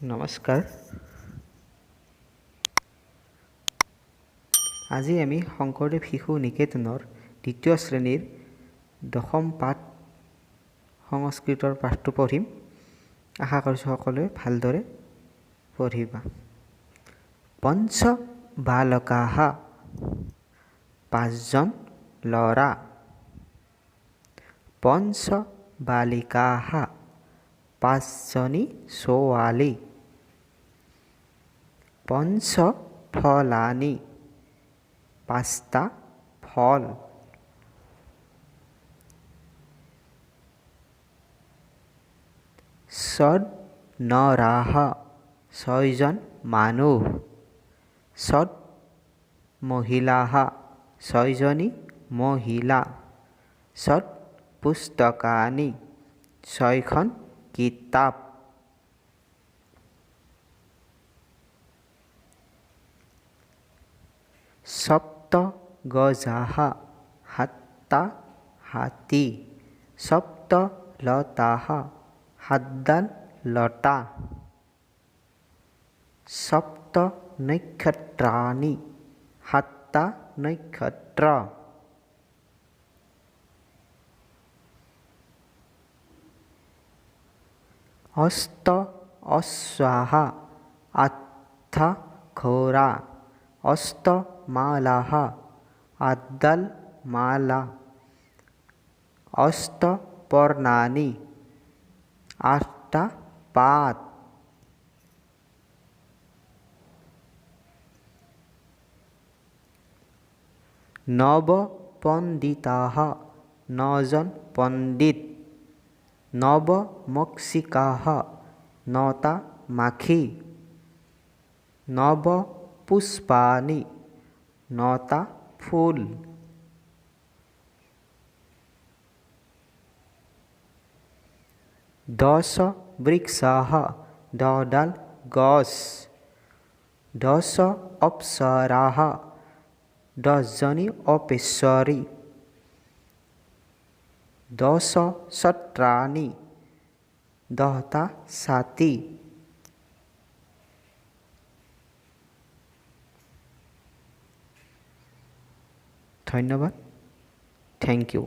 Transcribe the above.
নমস্কাৰ। আজি আমি শংকৰদেৱ শিশু নিকেতনৰ দ্বিতীয় শ্ৰেণীৰ দশম পাঠ সংস্কৃতৰ পাঠটো পঢ়িম। আশা কৰিছোঁ সকলোৱে ভালদৰে পঢ়িবা। পঞ্চ বালকাঃ, পাঁচজন ল'ৰা। পঞ্চ বালিকাঃ, পাঁচজনী ছোৱালী। পঞ্চ ফলানি, পাঁচটা ফল। ষড নৰাঃ, ছয়জন মানুহ। ষড মহিলাঃ, ছয়জনী মহিলা। ষড পুস্তকানি, ছয়খন কিতাপ। সপ্ত গজাঃ, সাতটা হাতী। সপ্ত লতাঃ, সাতডাল লতা। সপ্ত নক্ষত্ৰাণি, সাতটা নক্ষত্ৰ। অষ্ট অশ্বাঃ, আঠটা ঘোঁৰা। অষ্ট মালাঃ, আঠডাল মালা। অষ্ট পৰ্ণানি, আঠটা পাত। নৱ পণ্ডিতাঃ, নজন পণ্ডিত। নৱ মক্ষিকাঃ, নটা মাখি। নৱ পুষ্পানি, নটা ফুল। দশ বৃক্ষাঃ, দহডাল গছ। দশ অপ্সৰাঃ, দহজনী অপ্সৰী। দশ ছত্ৰাণি, দহটা ছাতি। ধন্যবাদ। Thank U.